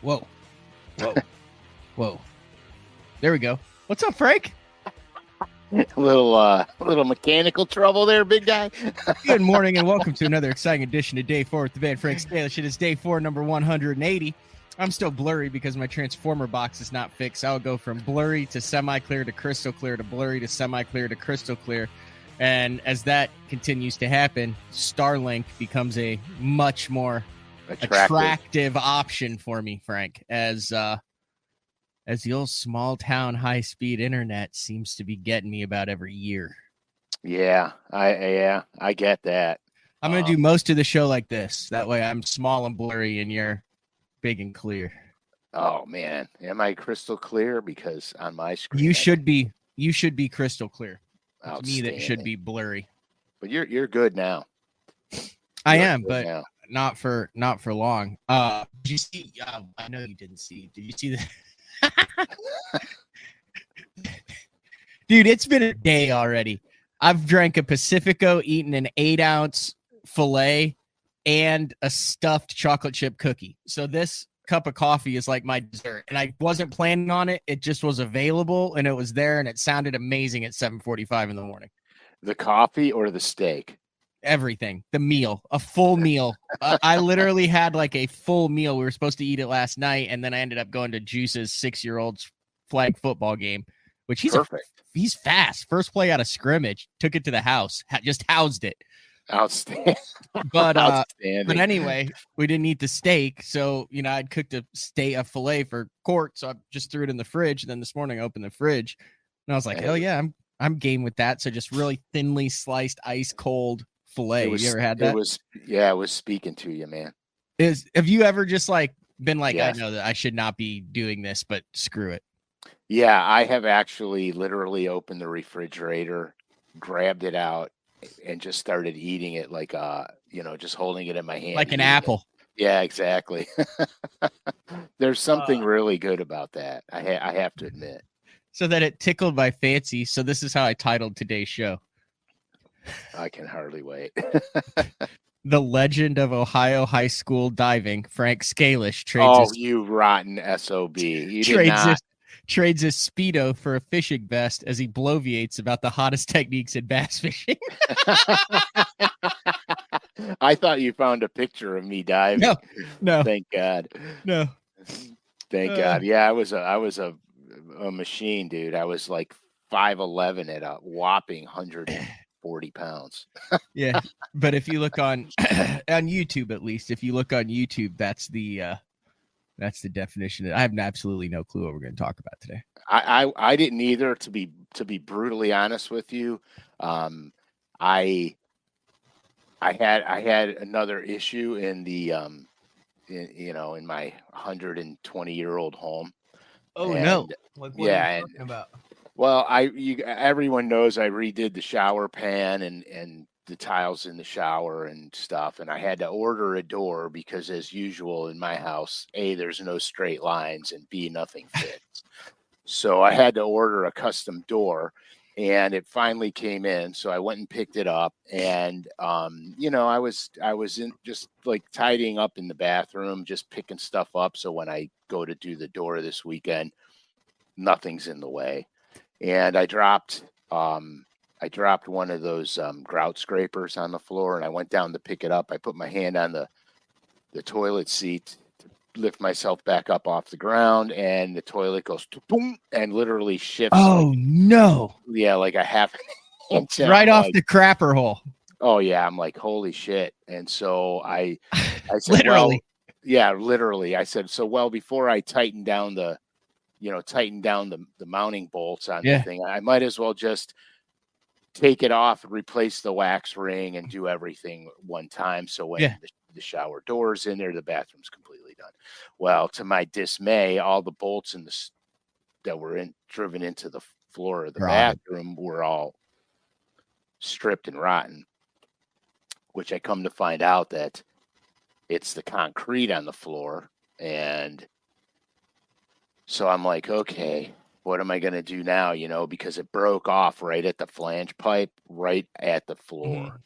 Whoa. Whoa. Whoa. There we go. What's up, Frank? A little mechanical trouble there, big guy. Good morning and welcome to another exciting edition of Day 4 with the band Frank Scalish. It is Day 4, number 180. I'm still blurry because my transformer box is not fixed. I'll go from blurry to semi-clear to crystal clear to blurry to semi-clear to crystal clear. And as that continues to happen, Starlink becomes a much more attractive option for me, Frank, as the old small town high speed internet seems to be getting me about every year. Yeah, I get that. I'm gonna do most of the show like this. That way, I'm small and blurry, and you're big and clear. Oh man, am I crystal clear? Because on my screen, you should be crystal clear. It's me that should be blurry. But you're good now. I am, but now. not for long. Did you see? I know you didn't see. Did you see that? Dude, it's been a day already. I've drank a Pacifico, eaten an 8-ounce filet, and a stuffed chocolate chip cookie. So this cup of coffee is like my dessert. And I wasn't planning on it. It just was available, and it was there, and it sounded amazing at 7:45 in the morning. The coffee or the steak? Everything. The meal. A full meal. I literally had like a full meal. We were supposed to eat it last night, and then I ended up going to Juice's 6-year-old's flag football game, which he's fast. First play out of scrimmage, took it to the house, just housed it. Outstanding. But anyway, we didn't eat the steak, so I'd cooked a filet for Court, so I just threw it in the fridge. And then this morning I opened the fridge, and I was like, hell yeah, I'm game with that. So just really thinly sliced, ice cold filet. You ever had that? It was speaking to you, man. Have you ever just been like, yes, I know that I should not be doing this, but screw it? Yeah, I have actually literally opened the refrigerator, grabbed it out, and just started eating it like just holding it in my hand. Like an apple. Yeah, exactly. There's something really good about that. I have to admit. So that it tickled my fancy. So this is how I titled today's show. I can hardly wait. The legend of Ohio high school diving, Frank Scalish, trades you rotten SOB. Trades his Speedo for a fishing vest as he bloviates about the hottest techniques in bass fishing. I thought you found a picture of me diving. No. Thank God. No. Thank God. Yeah, I was a machine, dude. I was like 5'11" at a whopping 140 pounds. Yeah, but if you look on YouTube, at least if you look on YouTube, that's the definition. I have absolutely no clue what we're going to talk about today. I didn't either. To be brutally honest with you, I had another issue in the in my 120-year-old home. Oh, no! Like, what are you talking about? Well, everyone knows I redid the shower pan and the tiles in the shower and stuff, and I had to order a door because, as usual in my house, A, there's no straight lines, and B, nothing fits. So I had to order a custom door, and it finally came in. So I went and picked it up, and I was in just like tidying up in the bathroom, just picking stuff up. So when I go to do the door this weekend, nothing's in the way. And I dropped one of those grout scrapers on the floor, and I went down to pick it up. I put my hand on the toilet seat to lift myself back up off the ground, and the toilet goes boom and literally shifts. Oh, no. Yeah, like a half inch. Right off the crapper hole. Oh, yeah. I'm like, holy shit. And so I said, literally. Literally. I said, so, before I tighten down the mounting bolts on the thing, I might as well just take it off, replace the wax ring, and do everything one time. So when the shower door's in there, the bathroom's completely done. Well, to my dismay, all the bolts that were driven into the floor of the bathroom were all stripped and rotten, which I come to find out that it's the concrete on the floor. And so I'm like, okay, what am I going to do now? Because it broke off right at the flange pipe, right at the floor. Mm-hmm.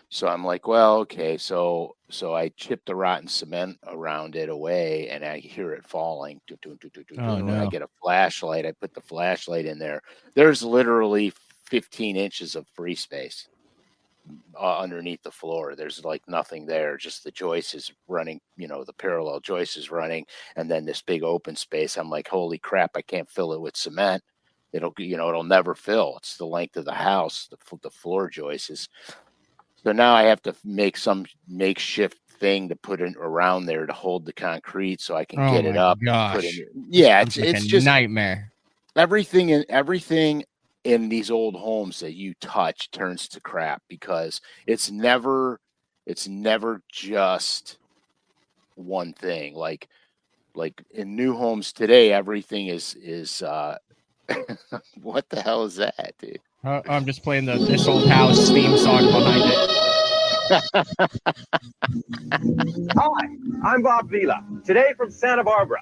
So I'm like, well, okay. So I chip the rotten cement around it away, and I hear it falling. Oh And I no. get a flashlight. I put the flashlight in there. There's literally 15 inches of free space underneath the floor. There's like nothing there. Just the joist is running. The parallel joist is running, and then this big open space. I'm like, holy crap! I can't fill it with cement. It'll never fill. It's the length of the house. The floor joist is. So now I have to make some makeshift thing to put it around there to hold the concrete so I can Oh get it my up. gosh. Yeah, Sounds like it's a just nightmare. everything in these old homes that you touch turns to crap because it's never just one thing. Like in new homes today, everything is what the hell is that, dude? I'm just playing This Old House theme song behind it. Hi, I'm Bob Vila, today from Santa Barbara,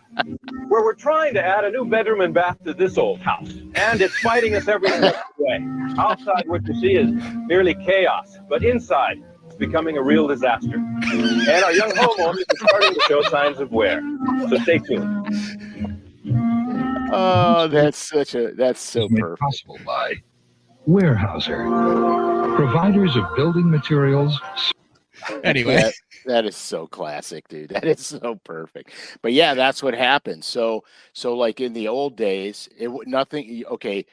where we're trying to add a new bedroom and bath to this old house, and it's fighting us every step of the way. Outside, what you see is merely chaos, but inside, it's becoming a real disaster. And our young homeowners are starting to show signs of wear, so stay tuned. Oh, that's so perfect. Possible by Weyerhaeuser, providers of building materials. Anyway, Yeah, that is so classic, dude. That is so perfect. But yeah, that's what happened. So like in the old days, nothing. Okay,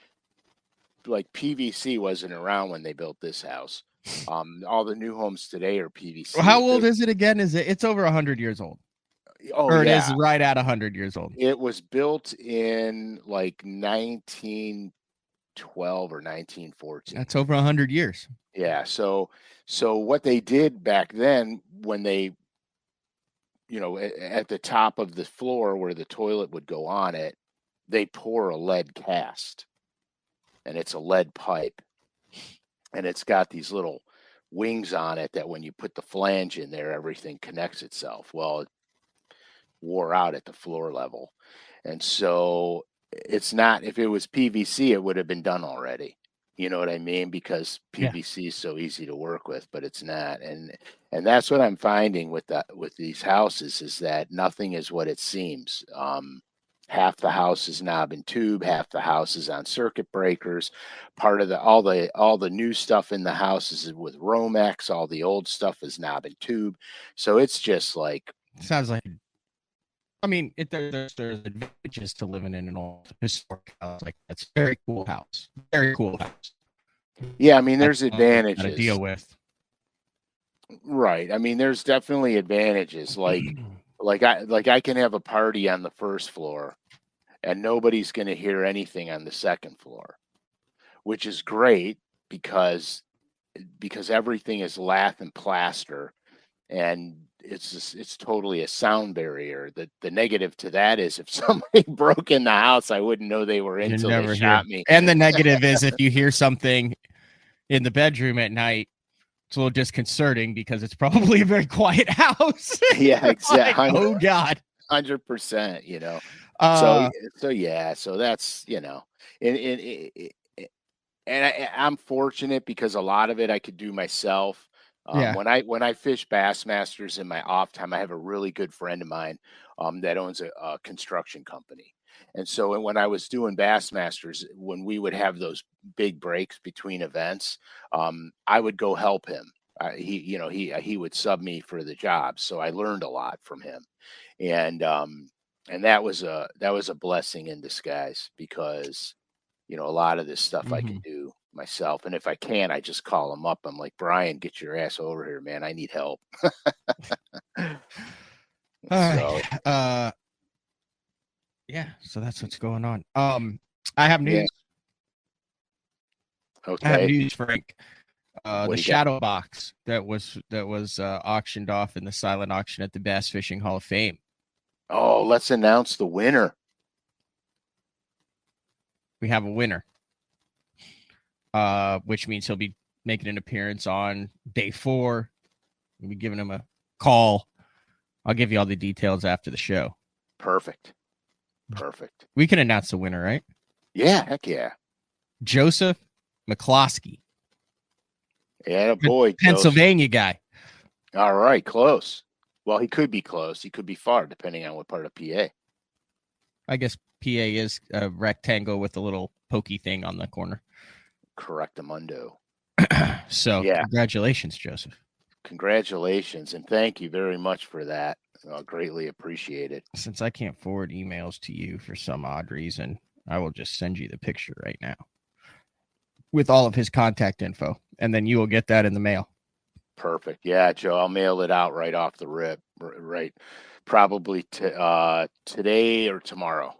like PVC wasn't around when they built this house. All the new homes today are PVC. how old is it again? It's over 100 years old? Oh, or it yeah. is right at 100 years old? It was built in like 1912 or 1914. That's over 100 years. Yeah. So what they did back then when they, at the top of the floor where the toilet would go on it, they pour a lead cast, and it's a lead pipe, and it's got these little wings on it that when you put the flange in there, everything connects itself. Well, it wore out at the floor level. And so it's not, if it was PVC, it would have been done already. You know what I mean? Because PVC is so easy to work with, but it's not. And that's what I'm finding with these houses is that nothing is what it seems. Half the house is knob and tube, half the house is on circuit breakers. Part of all the new stuff in the house is with Romex. All the old stuff is knob and tube. So it's just like, sounds like, I mean, there's advantages to living in an old historic house. Like, that's a very cool house. Very cool house. Yeah, I mean, there's advantages to deal with. Right. I mean, there's definitely advantages. Like I can have a party on the first floor, and nobody's going to hear anything on the second floor, which is great because everything is lath and plaster, and it's totally a sound barrier. The negative to that is if somebody broke in the house, I wouldn't know they were in until they shot me. And the negative is if you hear something in the bedroom at night, it's a little disconcerting because it's probably a very quiet house. Yeah, exactly. Like, oh God, 100%. So that's and I'm fortunate because a lot of it I could do myself. When I fish Bassmasters in my off time, I have a really good friend of mine that owns a construction company. And so when I was doing Bassmasters, when we would have those big breaks between events, I would go help him. He would sub me for the job. So I learned a lot from him. And that was a blessing in disguise because, a lot of this stuff I can do myself. And if I can, I just call him up. I'm like, Brian, get your ass over here, man. I need help. So that's what's going on. I have news. Yeah. Okay. I have news, Frank. The shadow box that was auctioned off in the silent auction at the Bass Fishing Hall of Fame. Oh, let's announce the winner. We have a winner, which means he'll be making an appearance on day 4. We'll be giving him a call. I'll give you all the details after the show. Perfect. We can announce the winner, right? Yeah, heck yeah. Joseph McCloskey. Yeah, boy, Pennsylvania guy. All right, close. Well, he could be close. He could be far, depending on what part of PA. I guess PA is a rectangle with a little pokey thing on the corner. Correctamundo. So, yeah. Congratulations, Joseph. Congratulations, and thank you very much for that. I'll greatly appreciate it. Since I can't forward emails to you for some odd reason, I will just send you the picture right now with all of his contact info, and then you will get that in the mail. Perfect. Yeah, Joe, I'll mail it out right off the rip. Right, probably today or tomorrow.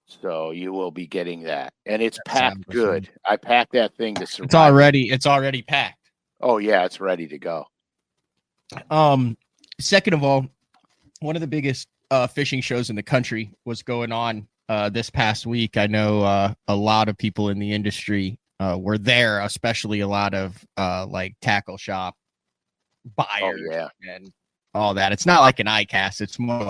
So you will be getting that, and it's packed good. I packed that thing to survive. It's already packed. Oh yeah, it's ready to go. Second of all, one of the biggest fishing shows in the country was going on this past week. I know a lot of people in the industry were there, especially a lot of like tackle shop buyers and all that. It's not like an ICAST. It's more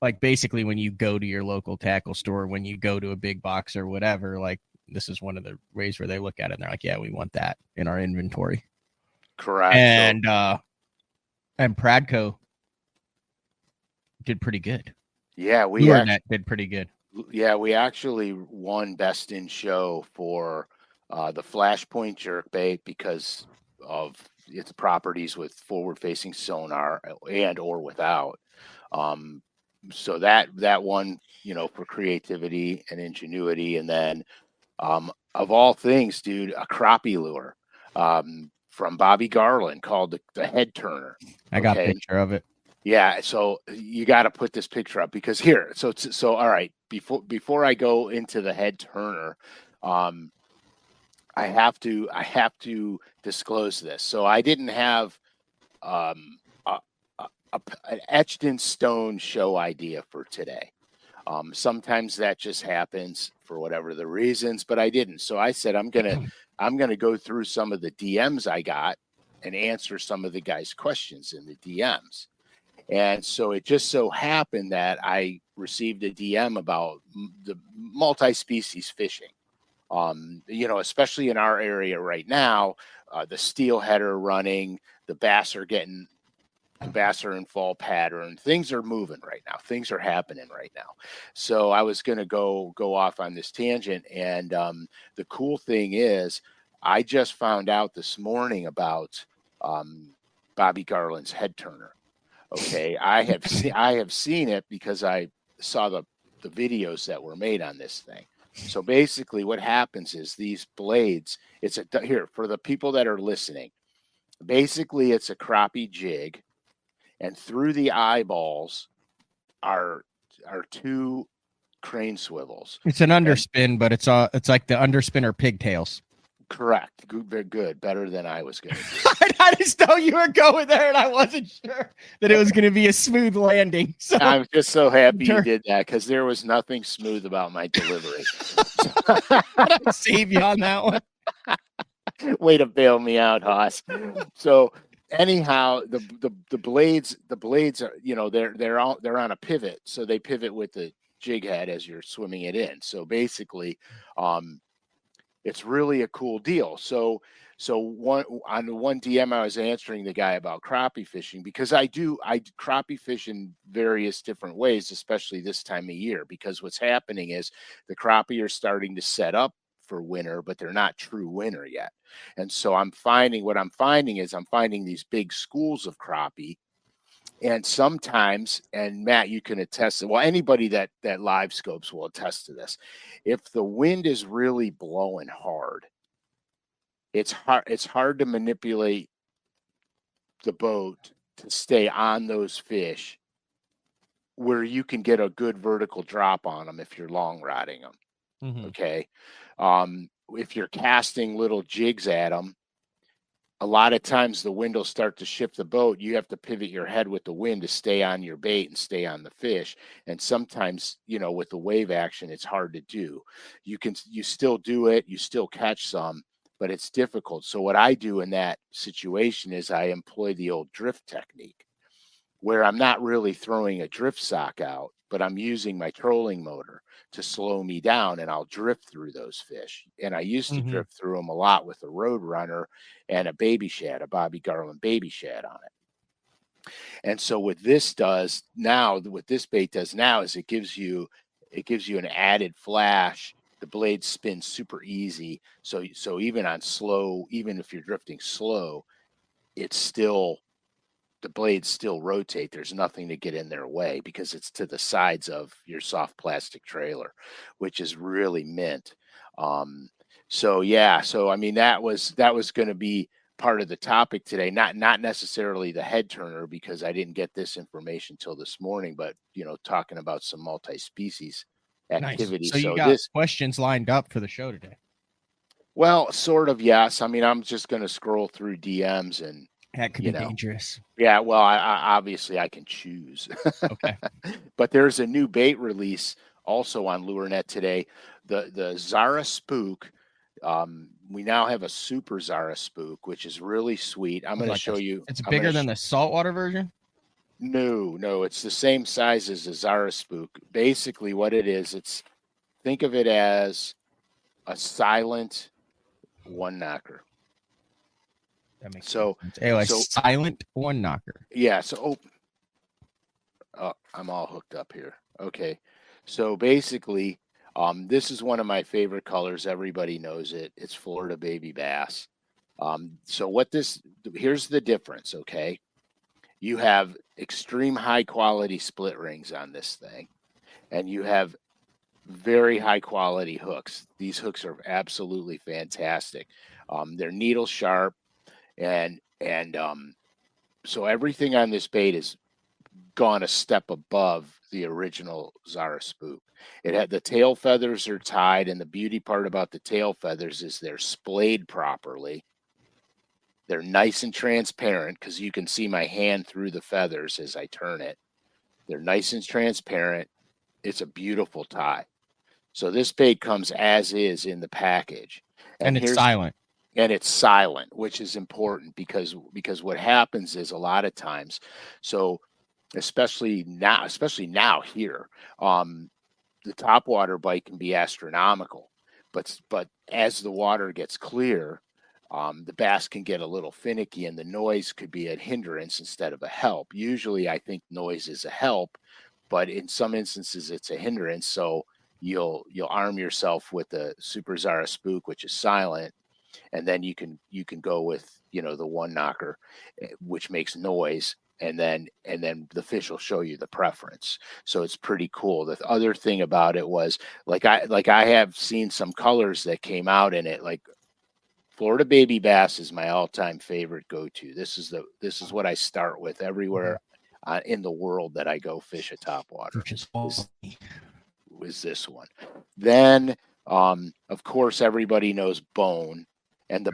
like basically when you go to your local tackle store, when you go to a big box or whatever, like this is one of the ways where they look at it and they're like, yeah, we want that in our inventory. Correct. And Pradco did pretty good. Yeah, did pretty good. Yeah, we actually won Best in Show for the Flashpoint jerkbait because of its properties with forward-facing sonar and or without. So that one, for creativity and ingenuity, and then of all things, dude, a crappie lure from Bobby Garland called the Head Turner. I got a picture of it. Yeah, so you got to put this picture up because here. So all right, before I go into the Head Turner, I have to disclose this. So I didn't have an etched in stone show idea for today. Sometimes that just happens for whatever the reasons, but I didn't. So I said I'm gonna go through some of the DMs I got and answer some of the guys' questions in the DMs. And so it just so happened that I received a DM about the multi-species fishing. Especially in our area right now, the steelhead are running, the bass are in fall pattern. Things are moving right now. Things are happening right now. So I was going to go off on this tangent. And the cool thing is I just found out this morning about Bobby Garland's Head Turner. Okay. I have seen it because I saw the videos that were made on this thing. So basically what happens is these blades, here for the people that are listening, basically it's a crappie jig. And through the eyeballs are two crane swivels. It's an underspin, but it's like the underspin or pigtails. Correct. Very good. Better than I was going to do. I just know you were going there, and I wasn't sure that it was going to be a smooth landing. So I'm just so happy you did that because there was nothing smooth about my delivery. I'll save you on that one. Way to bail me out, Haas. So anyhow, the blades are, they're on a pivot, so they pivot with the jig head as you're swimming it in. So basically, it's really a cool deal. So on the one DM I was answering the guy about crappie fishing because I crappie fish in various different ways, especially this time of year, because what's happening is the crappie are starting to set up for winter, but they're not true winter yet. And so I'm finding these big schools of crappie. And sometimes, and Matt, you can attest, well, anybody that live scopes will attest to this. If the wind is really blowing hard, it's hard to manipulate the boat to stay on those fish where you can get a good vertical drop on them if you're long rodding them. Mm-hmm. Okay. If you're casting little jigs at them, a lot of times the wind will start to shift the boat. You have to pivot your head with the wind to stay on your bait and stay on the fish. And sometimes, with the wave action, it's hard to do. You still do it, you still catch some, but it's difficult. So what I do in that situation is I employ the old drift technique where I'm not really throwing a drift sock out. but I'm using my trolling motor to slow me down, and I'll drift through those fish. And I used to drift through them a lot with a Roadrunner and a baby shad, a Bobby Garland baby shad on it. And so what this bait does now is it gives you an added flash. The blades spin super easy. So even on slow, even if you're drifting slow, the blades still rotate. There's nothing to get in their way because it's to the sides of your soft plastic trailer, which is really mint. So I mean, that was going to be part of the topic today, not necessarily the head turner, because I didn't get this information till this morning, but talking about some multi-species activity. Nice. So you got questions lined up for the show today? Well, sort of, yes. I mean, I'm just going to scroll through DMs and that could be dangerous. Yeah, well, I obviously I can choose. Okay. But there's a new bait release also on LureNet today. The Zara Spook. We now have a Super Zara Spook, which is really sweet. I'm going to show you. It's bigger than the saltwater version? No, it's the same size as the Zara Spook. Basically, what it is, think of it as a silent one knocker. That makes sense. Silent one knocker. Yeah. So, I'm all hooked up here. Okay. So basically, this is one of my favorite colors. Everybody knows it. It's Florida baby bass. So here's the difference. Okay. You have extreme high quality split rings on this thing, and you have very high quality hooks. These hooks are absolutely fantastic. They're needle sharp. And so everything on this bait has gone a step above the original Zara Spook. The tail feathers are tied, and the beauty part about the tail feathers is they're splayed properly. They're nice and transparent because you can see my hand through the feathers as I turn it. They're nice and transparent. It's a beautiful tie. So this bait comes as is in the package. And it's silent. And it's silent, which is important because what happens is a lot of times, so especially now here, the topwater bite can be astronomical, but as the water gets clear, the bass can get a little finicky, and the noise could be a hindrance instead of a help. Usually, I think noise is a help, but in some instances, it's a hindrance. So you'll arm yourself with the Super Zara Spook, which is silent. And then you can go with the one knocker, which makes noise, and then the fish will show you the preference. So it's pretty cool. The other thing about it was like I have seen some colors that came out in it. Like Florida baby bass is my all-time favorite go-to. This is what I start with everywhere in the world that I go fish a topwater. Is this one? Then of course everybody knows bone. And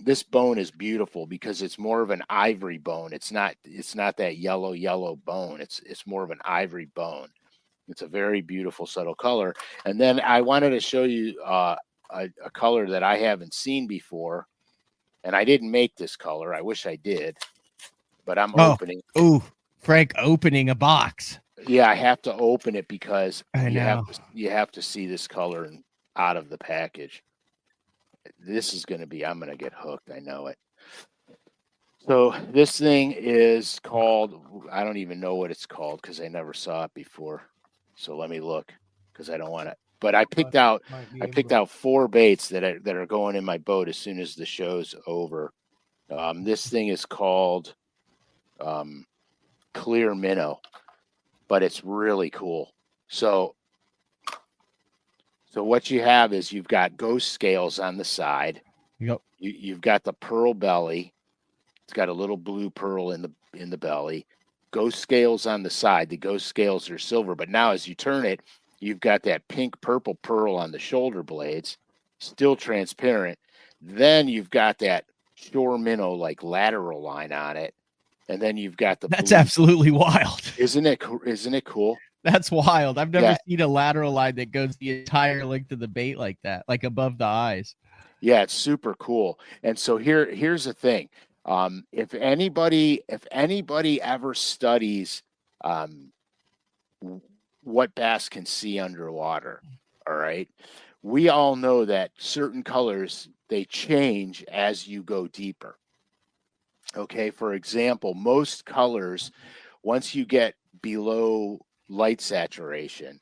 this bone is beautiful because it's more of an ivory bone. It's not that yellow bone. It's more of an ivory bone. It's a very beautiful, subtle color. And then I wanted to show you a color that I haven't seen before. And I didn't make this color. I wish I did, but I'm opening. Ooh, Frank opening a box. Yeah, I have to open it because you have to see this color out of the package. This is I'm going to get hooked. I know it. So this thing is called, I don't even know what it's called because I never saw it before. So let me look because I don't want to, but I picked out 4 baits that are going in my boat as soon as the show's over. This thing is called Clear Minnow, but it's really cool. So what you have is you've got ghost scales on the side. Yep. You've got the pearl belly. It's got a little blue pearl in the belly. Ghost scales on the side. The ghost scales are silver, but now as you turn it, you've got that pink purple pearl on the shoulder blades, still transparent. Then you've got that shore minnow like lateral line on it, and then you've got the. That's absolutely wild. Isn't it cool? That's wild. I've never seen a lateral line that goes the entire length of the bait like that, like above the eyes. Yeah, it's super cool. And so here's the thing. If anybody ever studies what bass can see underwater. All right. We all know that certain colors, they change as you go deeper. Okay. For example, most colors, once you get below light saturation,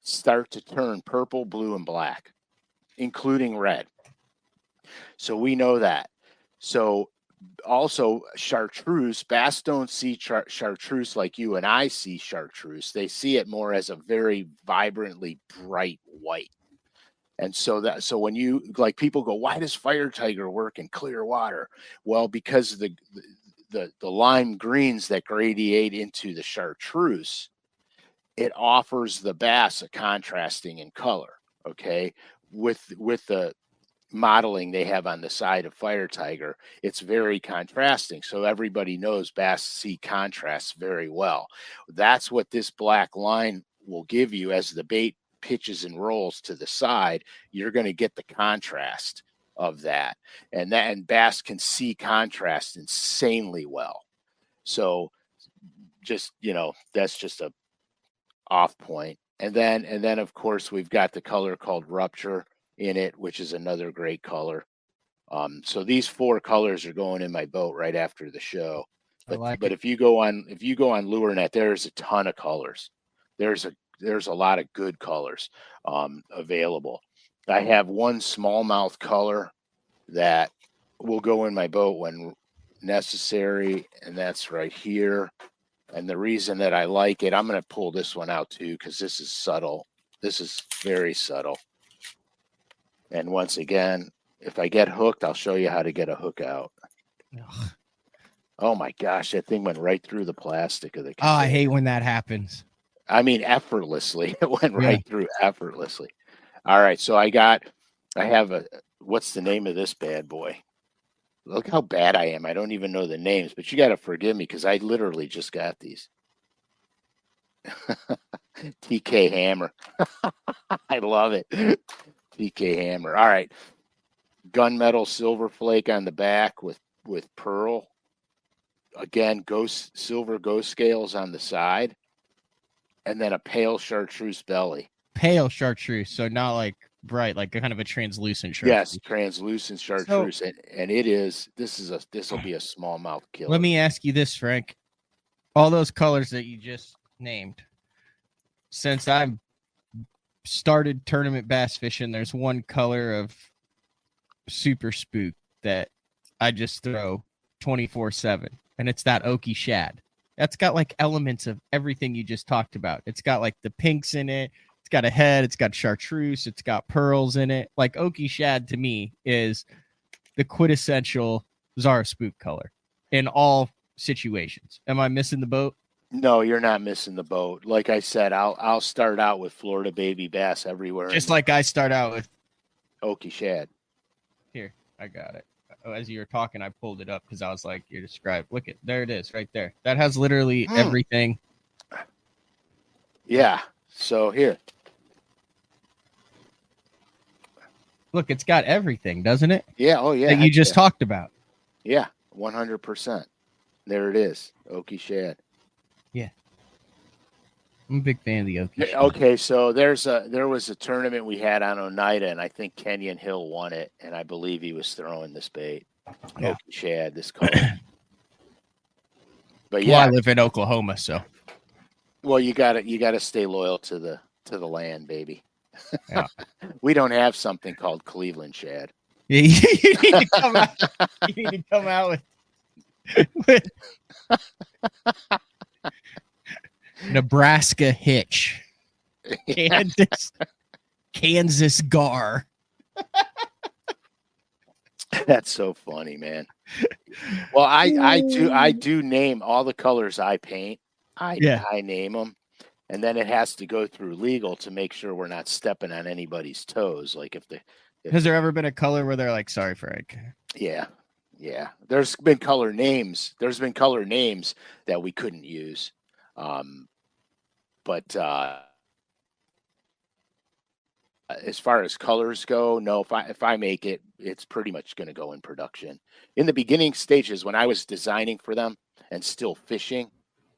start to turn purple, blue, and black, including red. So we know that. So also chartreuse, bass don't see chartreuse like you and I see chartreuse. They see it more as a very vibrantly bright white. And so when you, like, people go, why does fire tiger work in clear water? Well, because of the lime greens that gradiate into the chartreuse, it offers the bass a contrasting in color. Okay, with the modeling they have on the side of fire tiger, it's very contrasting. So everybody knows bass see contrasts very well. That's what this black line will give you. As the bait pitches and rolls to the side, you're going to get the contrast of that, and bass can see contrast insanely well. So just, that's just a off point. And then of course we've got the color called rupture in it, which is another great color. So these 4 colors are going in my boat right after the show. But if you go on LureNet, there's a ton of colors. There's a lot of good colors available. I have one smallmouth color that will go in my boat when necessary, and that's right here. And the reason that I like it, I'm going to pull this one out too, because this is subtle. This is very subtle. And once again, if I get hooked, I'll show you how to get a hook out. Ugh. Oh my gosh, that thing went right through the plastic of the container. Oh, I hate when that happens. I mean, effortlessly. It went right through effortlessly. All right, so I have what's the name of this bad boy? Look how bad I am. I don't even know the names, but you got to forgive me because I literally just got these. TK Hammer. I love it. TK Hammer. All right. Gunmetal silver flake on the back with pearl. Again, silver ghost scales on the side. And then a pale chartreuse belly. Pale chartreuse, so not like bright, like kind of a translucent chartreuse. Yes, translucent chartreuse. So, and this will be a smallmouth killer. Let me ask you this, Frank. All those colors that you just named, since I've started tournament bass fishing, there's one color of super spook that I just throw 24/7, and it's that oaky shad. That's got like elements of everything you just talked about. It's got like the pinks in it. It's got a head. It's got chartreuse. It's got pearls in it. Like oaky shad to me is the quintessential Zara spook color in all situations. Am I missing the boat? No, you're not missing the boat. Like I said, I'll start out with Florida baby bass everywhere. Just like I start out with oaky shad. Here, I got it. As you were talking, I pulled it up because I was like, you described. Look at there it is right there. That has literally everything. Yeah. So here. Look, it's got everything, doesn't it? Yeah. Oh, yeah. That you just talked about. Yeah. 100%. There it is. Oaky shad. Yeah. I'm a big fan of the oaky shad. Okay. So there was a tournament we had on Oneida, and I think Kenyon Hill won it. And I believe he was throwing this bait. Yeah. Oaky shad, this color. But yeah. Well, I live in Oklahoma, so. Well, you gotta stay loyal to the land, baby. Yeah. We don't have something called Cleveland shad. Yeah, you need to come out with Nebraska hitch, Kansas gar. That's so funny, man. Well, I do name all the colors I paint. I name them, and then it has to go through legal to make sure we're not stepping on anybody's toes. Like has there ever been a color where they're like, sorry, Frank? Yeah. There's been color names. There's been color names that we couldn't use. But as far as colors go, no, if I make it, it's pretty much going to go in production. In the beginning stages, when I was designing for them and still fishing,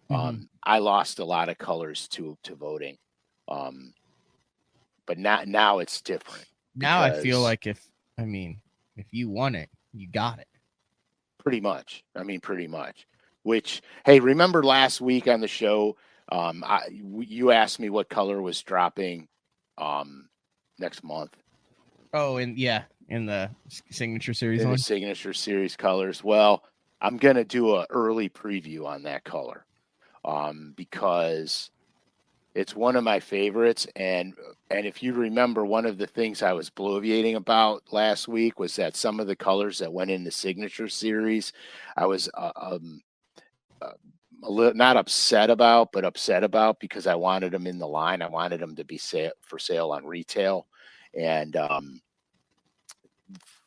I lost a lot of colors to voting. But now it's different. Now I feel because- like if you want it, you got it. Pretty much. Pretty much. Which, hey, remember last week on the show, you asked me what color was dropping next month. Oh, and in the signature series In one. the signature series colors. Well, I'm gonna do an early preview on that color, because it's one of my favorites. And if you remember, one of the things I was bloviating about last week was that some of the colors that went in the signature series, I was a little not upset about, but upset about because I wanted them in the line. I wanted them to be for sale on retail, and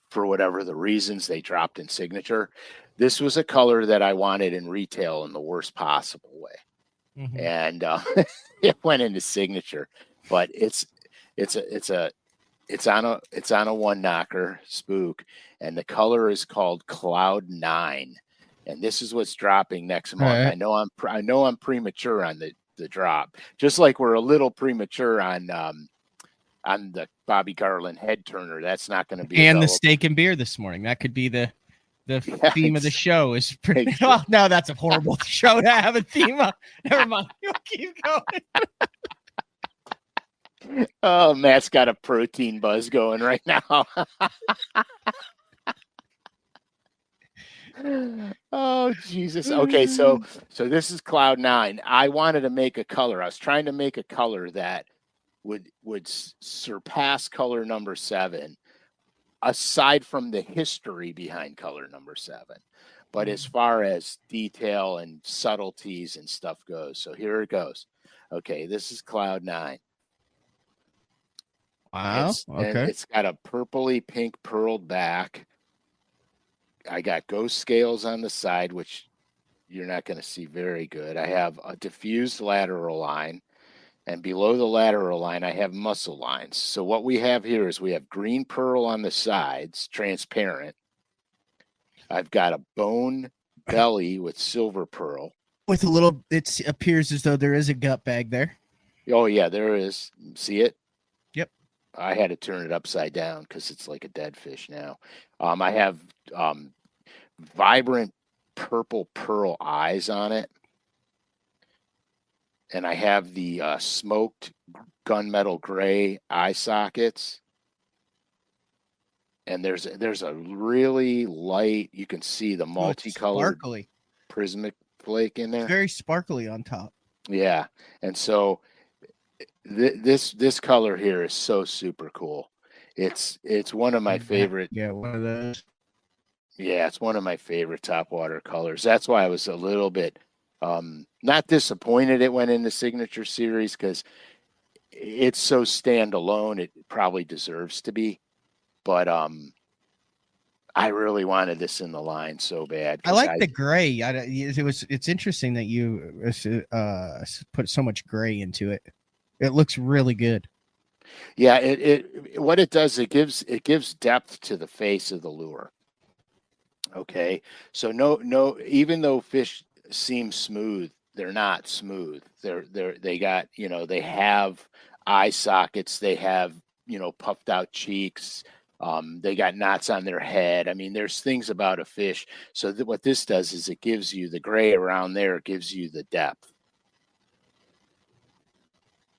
for whatever the reasons, they dropped in signature. This was a color that I wanted in retail in the worst possible way. Mhm. And it went into signature, but it's on a one knocker spook, and the color is called Cloud 9, and this is what's dropping next month. Right. I know I'm premature on the drop, just like we're a little premature on the Bobby Garland head turner. That's not going to be And the available. steak and beer this morning. That could be the Yeah, theme of the show. Is pretty. exactly. Well, no, that's a horrible show to have a theme of. Never mind. You'll keep going. Oh, Matt's got a protein buzz going right now. Oh, Jesus. Okay, so this is Cloud 9. I wanted to make a color. I was trying to make a color that would surpass color number 7, aside from the history behind color number 7. But as far as detail and subtleties and stuff goes, so here it goes. Okay, this is Cloud 9. Wow. And it's got a purpley pink pearled back. I got ghost scales on the side, which you're not going to see very good. I have a diffused lateral line, and below the lateral line, I have muscle lines. So what we have here is we have green pearl on the sides, transparent. I've got a bone belly with silver pearl. With a little, it appears as though there is a gut bag there. Oh, yeah, there is. See it? Yep. I had to turn it upside down because it's like a dead fish now. I have vibrant purple pearl eyes on it. And I have the smoked gunmetal gray eye sockets. And there's a really light, you can see the multicolored sparkly prismatic flake in there. Very sparkly on top. Yeah. And so this color here is so super cool. It's one of my favorite. Yeah, one of those. Yeah, it's one of my favorite topwater colors. That's why I was a little bit not disappointed it went into signature series, because it's so standalone. It probably deserves to be, but I really wanted this in the line so bad. I like the gray. It's interesting that you put so much gray into it. It looks really good. Yeah, it what it does, it gives depth to the face of the lure. Okay, so no, even though fish seem smooth, they're not smooth. They got, they have eye sockets, they have, puffed out cheeks, they got knots on their head. I mean, there's things about a fish. So what this does is it gives you the gray around there, it gives you the depth.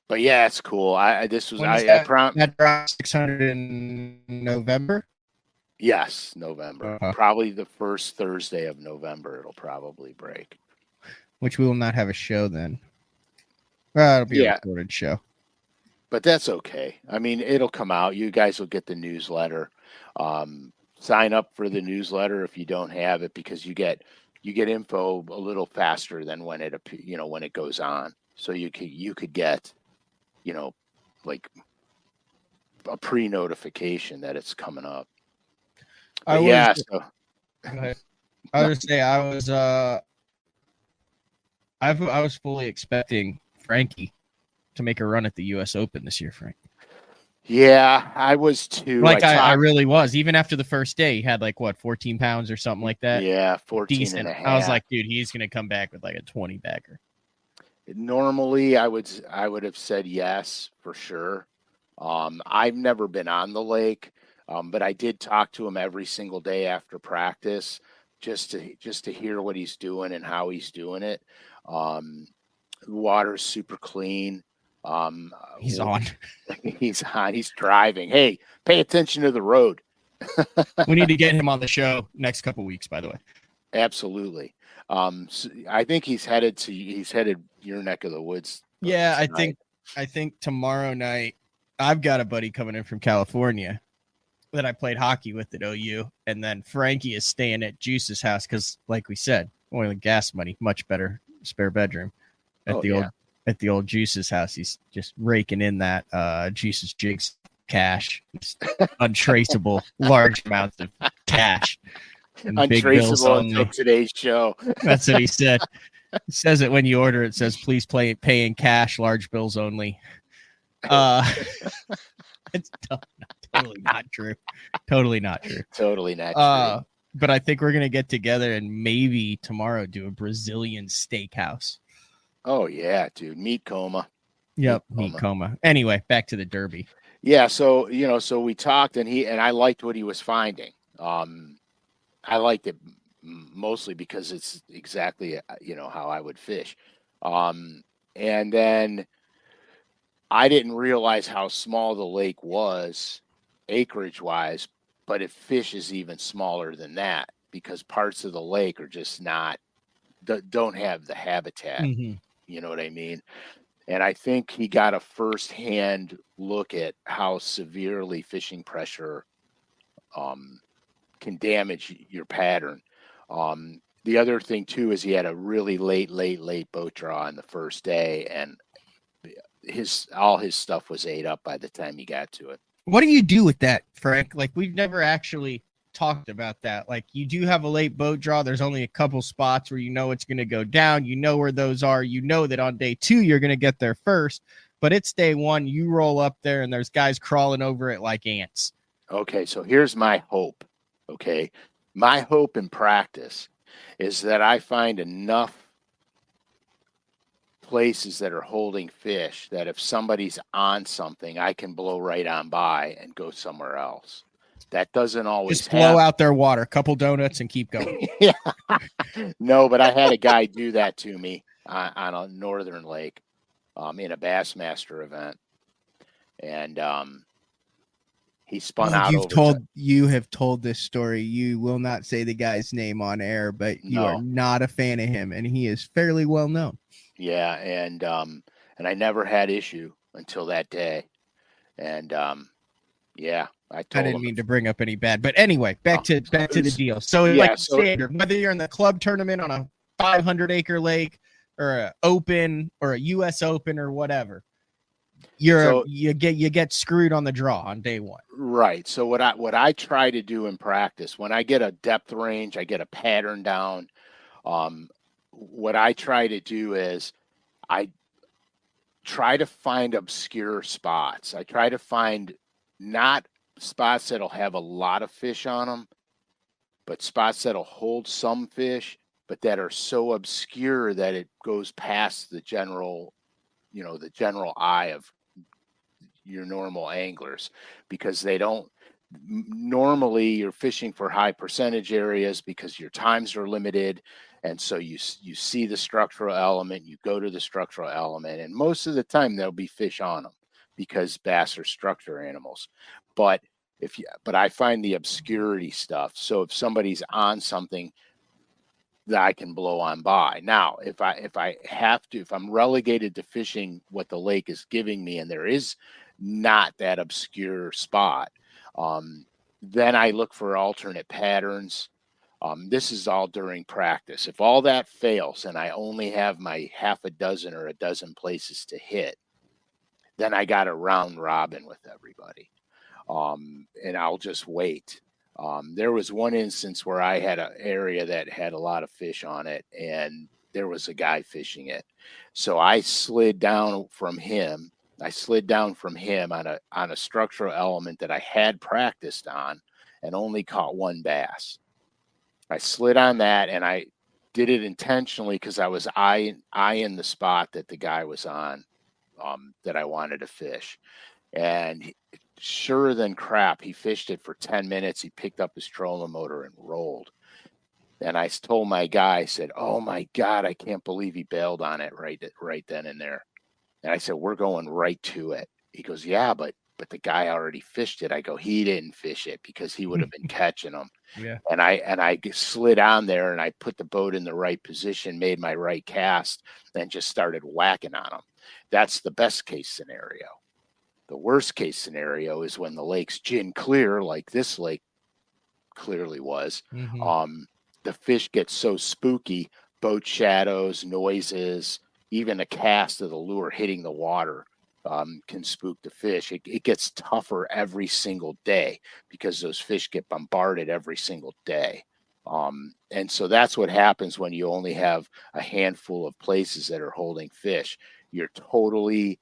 But yeah, it's cool. That dropped 600 in November. Yes, November. Probably the first Thursday of November. It'll probably break. Which we will not have a show then. Well, it'll be a recorded show. But that's okay. I mean, it'll come out. You guys will get the newsletter. Sign up for the newsletter if you don't have it, because you get info a little faster than when it goes on. So you could get, like a pre-notification that it's coming up. I was fully expecting Frankie to make a run at the U.S. Open this year, Frank. Yeah, I was too. I really was. Even after the first day, he had 14 pounds or something like that. Yeah, 14 decent. and a half. I was like, dude, he's going to come back with like a 20 bagger. Normally, I would have said yes for sure. I've never been on the lake, but I did talk to him every single day after practice, just to hear what he's doing and how he's doing it. The water's super clean. He's on. He's on. He's driving. Hey, pay attention to the road. We need to get him on the show next couple weeks, by the way. Absolutely. So I think he's headed your neck of the woods. Yeah, I think tomorrow night I've got a buddy coming in from California that I played hockey with at OU, and then Frankie is staying at Juice's house because, like we said, oil and gas money, much better spare bedroom at the old Juice's house. He's just raking in that Juice's Jigs cash, untraceable large amounts of cash. Untraceable until today's show. That's what he said. He says it when you order it. Says please pay in cash, large bills only. It's totally not true. Totally not true. Totally not true. But I think we're gonna get together and maybe tomorrow do a Brazilian steakhouse. Oh yeah, dude, meat coma. Yep, meat coma. Anyway, back to the Derby. Yeah, so so we talked, and I liked what he was finding. I liked it mostly because it's exactly how I would fish. And then I didn't realize how small the lake was acreage wise, but it fishes even smaller than that because parts of the lake are just don't have the habitat. Mm-hmm. You know what I mean? And I think he got a firsthand look at how severely fishing pressure can damage your pattern. The other thing too is he had a really late boat draw on the first day, and all his stuff was ate up by the time he got to it. What do you do with that, Frank? Like, we've never actually talked about that. Like, you do have a late boat draw. There's only a couple spots where it's going to go down. You know where those are. You know that on day 2 you're going to get there first, but it's day 1. You roll up there and there's guys crawling over it like ants. Okay, so here's my hope. Okay, my hope in practice is that I find enough places that are holding fish that if somebody's on something, I can blow right on by and go somewhere else. That doesn't always just blow out their water, couple donuts, and keep going. Yeah, no, but I had a guy do that to me on a northern lake in a Bassmaster event, and he spun out. You have told this story. You will not say the guy's name on air, but you are not a fan of him, and he is fairly well known. Yeah, and I never had issue until that day, and yeah, I didn't mean to bring up any bad, but anyway, back to the deal. So standard, whether you're in the club tournament on a 500-acre lake or an open or a U.S. Open or whatever, you get screwed on the draw on day 1. Right. So what I try to do in practice, when I get a depth range, I get a pattern down. What I try to do is I try to find obscure spots. I try to find not spots that'll have a lot of fish on them, but spots that'll hold some fish, but that are so obscure that it goes past the general eye of your normal anglers, because they don't normally you're fishing for high percentage areas because your times are limited. And so you see the structural element, you go to the structural element, and most of the time there'll be fish on them because bass are structure animals. But I find the obscurity stuff. So if somebody's on something that I can blow on by. Now, if I'm relegated to fishing what the lake is giving me, and there is not that obscure spot, then I look for alternate patterns. This is all during practice. If all that fails and I only have my half a dozen or a dozen places to hit, then I got a round robin with everybody. And I'll just wait. There was one instance where I had an area that had a lot of fish on it, and there was a guy fishing it. So I slid down from him. On a structural element that I had practiced on and only caught one bass. I slid on that, and I did it intentionally because I was eyeing the spot that the guy was on, that I wanted to fish. And sure than crap, he fished it for 10 minutes. He picked up his trolling motor and rolled. And I told my guy, I said, "Oh my God, I can't believe he bailed on it right then and there." And I said, "We're going right to it." He goes, "Yeah, but the guy already fished it." I go, "He didn't fish it because he would have been catching them." Yeah. And I slid on there and I put the boat in the right position, made my right cast, and just started whacking on them. That's the best case scenario. The worst case scenario is when the lake's gin clear, like this lake clearly was. Mhm. The fish get so spooky, boat shadows, noises, even a cast of the lure hitting the water can spook the fish. It gets tougher every single day because those fish get bombarded every single day. And so that's what happens when you only have a handful of places that are holding fish. You're totally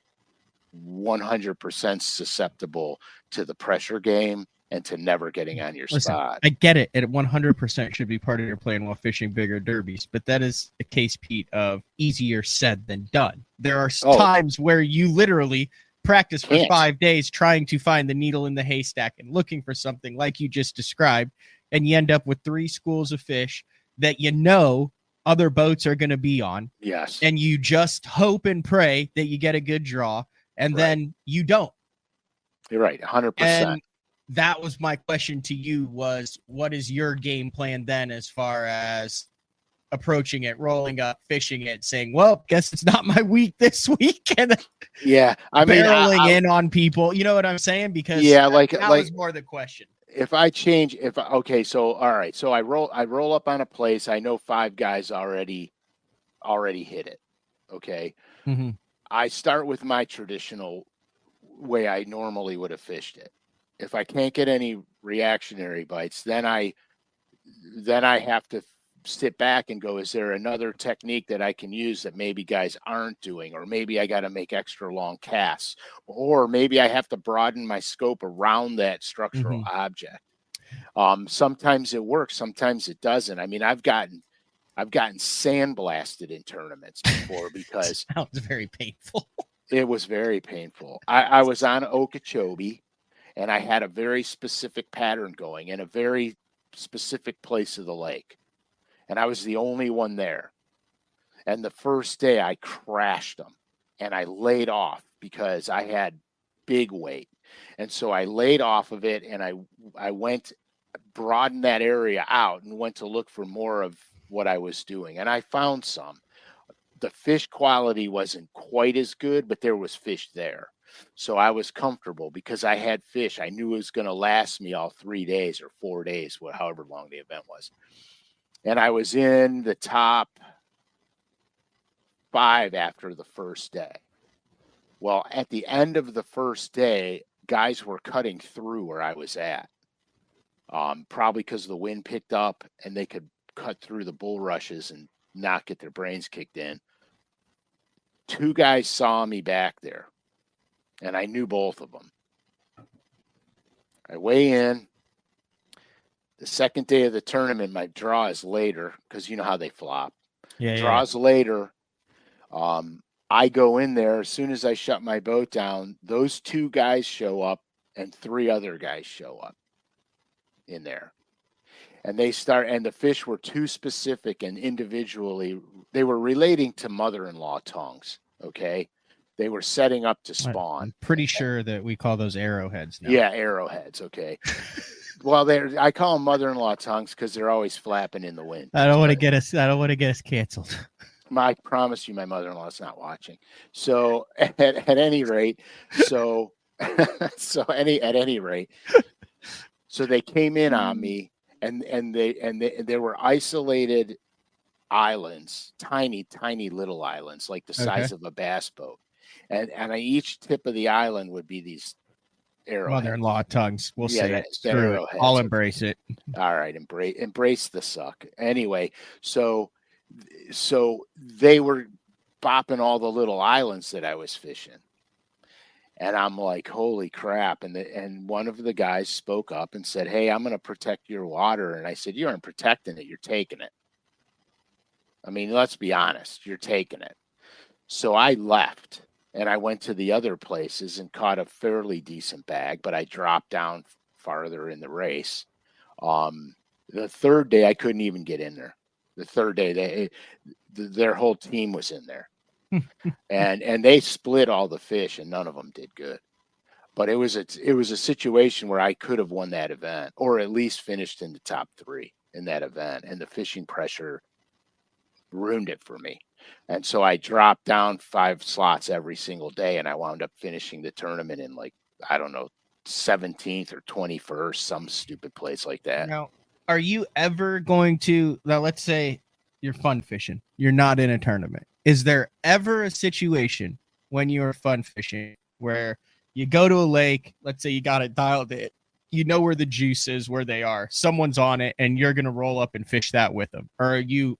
100% susceptible to the pressure game and to never getting on your Listen, spot. I get it. It 100% should be part of your plan while fishing bigger derbies, but that is a case, Pete, of easier said than done. There are times where you literally practice for 5 days trying to find the needle in the haystack and looking for something like you just described, and you end up with 3 schools of fish that you know other boats are going to be on. Yes. And you just hope and pray that you get a good draw, and then you don't. You're right, 100%. And that was my question to you was, what is your game plan then as far as approaching it, rolling up, fishing it, saying, well, guess it's not my week this week, and yeah, I mean, barreling in on people. You know what I'm saying? Because that was more the question. If I change, okay, so all right, so I roll up on a place. I know 5 guys already hit it. Okay. Mm-hmm. I start with my traditional way I normally would have fished it. If I can't get any reactionary bites, then I have to sit back and go, is there another technique that I can use that maybe guys aren't doing? Or maybe I got to make extra long casts, or maybe I have to broaden my scope around that structural object. Sometimes it works, sometimes it doesn't. I mean, I've gotten sandblasted in tournaments before because that was very painful. It was very painful. I was on Okeechobee, and I had a very specific pattern going in a very specific place of the lake. And I was the only one there. And the first day I crashed them and I laid off because I had big weight. And so I laid off of it and I went, broadened that area out and went to look for more of what I was doing. And I found some. The fish quality wasn't quite as good, but there was fish there. So I was comfortable because I had fish. I knew it was going to last me all 3 days or 4 days, however long the event was. And I was in the top 5 after the first day. Well, at the end of the first day, guys were cutting through where I was at. Probably because the wind picked up and they could cut through the bulrushes and not get their brains kicked in. 2 guys saw me back there, and I knew both of them. I weigh in. The second day of the tournament, my draw is later because you know how they flop. Draws later. I go in there. As soon as I shut my boat down, those 2 guys show up and 3 other guys show up in there. And they start, and the fish were too specific and individually, they were relating to mother-in-law tongues. Okay. They were setting up to spawn. I'm pretty sure that we call those arrowheads now. Yeah, arrowheads. Okay. Well, I call them mother-in-law tongues because they're always flapping in the wind. I don't want to get us canceled. I promise you, my mother-in-law is not watching. So at any rate, so they came in on me, and there were isolated islands, tiny little islands, like the size of a bass boat, and on each tip of the island would be these arrowheads. Mother-in-law tongues. We'll say it. Screw it. I'll embrace it. All right, embrace the suck. Anyway, so they were bopping all the little islands that I was fishing. And I'm like, holy crap. And one of the guys spoke up and said, hey, I'm going to protect your water. And I said, you aren't protecting it. You're taking it. I mean, let's be honest, you're taking it. So I left and I went to the other places and caught a fairly decent bag, but I dropped down farther in the race. The third day I couldn't even get in there. The third day their whole team was in there. and they split all the fish and none of them did good. But it was a situation where I could have won that event or at least finished in the top 3 in that event, and the fishing pressure ruined it for me. And so I dropped down 5 slots every single day, and I wound up finishing the tournament in, like, I don't know, 17th or 21st, some stupid place like that. Now, are you ever going to, now let's say you're fun fishing, you're not in a tournament. Is there ever a situation when you're fun fishing where you go to a lake, let's say you got it dialed in, you know where the juice is, where they are, someone's on it, and you're going to roll up and fish that with them? Or are you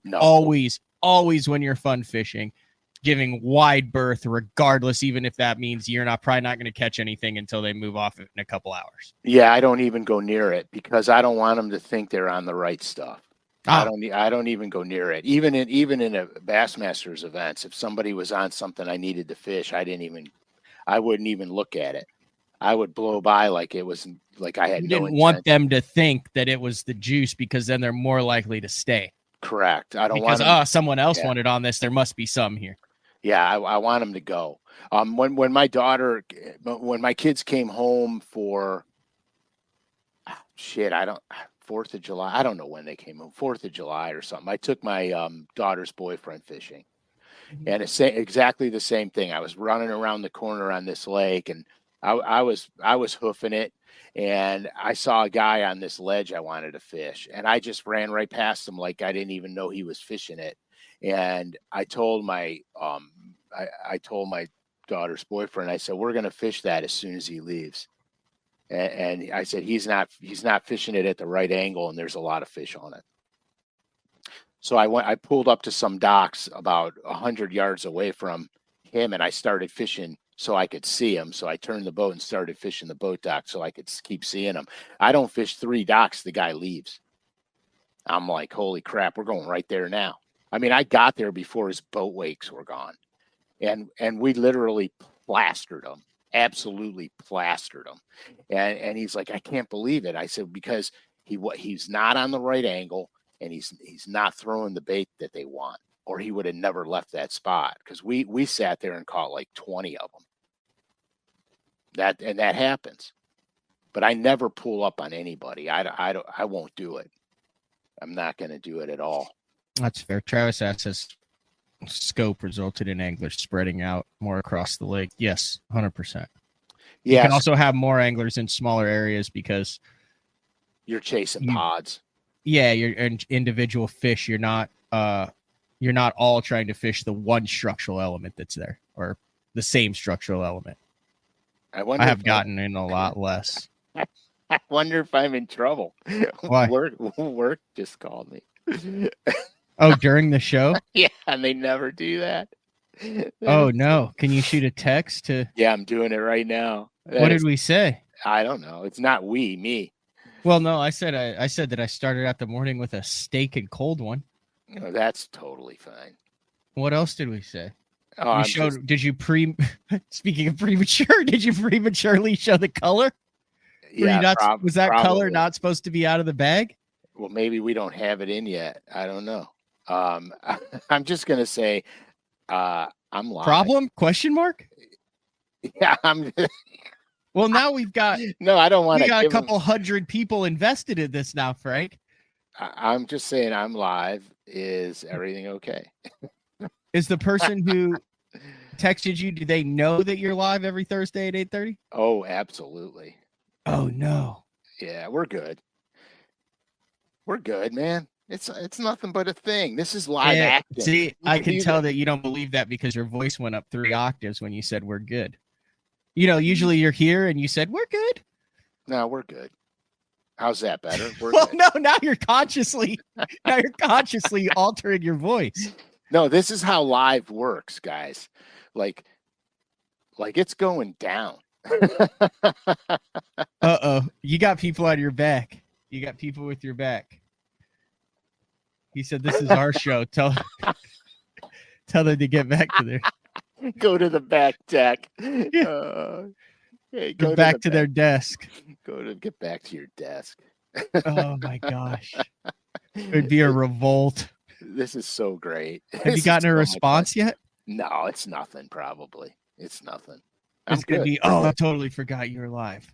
always when you're fun fishing, giving wide berth regardless, even if that means you're probably not going to catch anything until they move off in a couple hours? Yeah, I don't even go near it because I don't want them to think they're on the right stuff. I don't even go near it. Even in a Bassmasters events, if somebody was on something I needed to fish, I wouldn't even look at it. I would blow by like it was like I had no intent. Want them to think that it was the juice because then they're more likely to stay. Correct. I don't want them, someone else wanted on this. There must be some here. Yeah, I want them to go. When my kids came home for 4th of July. I don't know when they came home, 4th of July or something. I took my daughter's boyfriend fishing, and it's exactly the same thing. I was running around the corner on this lake, and I was hoofing it, and I saw a guy on this ledge I wanted to fish, and I just ran right past him like I didn't even know he was fishing it. And I told my I told my daughter's boyfriend, I said, we're going to fish that as soon as he leaves. And I said, he's not fishing it at the right angle, and there's a lot of fish on it. So I pulled up to some docks about 100 yards away from him, and I started fishing so I could see him. So I turned the boat and started fishing the boat dock so I could keep seeing him. I don't fish 3 docks, the guy leaves. I'm like, holy crap, we're going right there now. I mean, I got there before his boat wakes were gone, and we literally plastered him. Absolutely plastered him. And he's like, I can't believe it. I said, because he's not on the right angle, and he's not throwing the bait that they want, or he would have never left that spot, because we sat there and caught like 20 of them. That happens. But I never pull up on anybody. I won't do it. I'm not going to do it at all. That's fair. Travis asks us, scope resulted in anglers spreading out more across the lake. Yes, 100%. You can also have more anglers in smaller areas because you're chasing pods. Yeah, you're individual fish. You're not all trying to fish the one structural element that's there, or the same structural element. I have gotten in a lot less. I wonder if I'm in trouble. Why? Work just called me. Oh, during the show? Yeah, and they never do that. Oh, no. Can you shoot a text to? Yeah, I'm doing it right now. What did we say? I don't know. It's not me. Well, no, I said that I started out the morning with a steak and cold one. Oh, that's totally fine. What else did we say? Oh, Speaking of premature, did you prematurely show the color? Yeah, was that probably. Color not supposed to be out of the bag? Well, maybe we don't have it in yet. I don't know. I'm just gonna say, I'm live. Problem? Question mark? Yeah, I'm. Well, now we've got. No, I don't want to. We got a couple hundred people invested in this now, Frank. I'm just saying, I'm live. Is everything okay? Is the person who texted you, do they know that you're live every Thursday at 8:30? Oh, absolutely. Oh no. Yeah, we're good. We're good, man. It's nothing but a thing. This is live acting. See, I can tell that you don't believe that because your voice went up 3 octaves when you said we're good. You know, usually you're here and you said we're good. No, we're good. How's that better? We're well, good. no, now you're consciously altering your voice. No, this is how live works, guys. Like it's going down. Uh-oh. You got people on your back. You got people with your back. He said, "This is our show. Tell them to get back to their Go to the back deck. Yeah. Hey, go back to their desk." Get back to your desk. Oh my gosh, it'd be a revolt. This is so great. Have you gotten a response yet? No, it's nothing. Probably it's nothing. It's gonna be. Oh, I totally forgot you were live.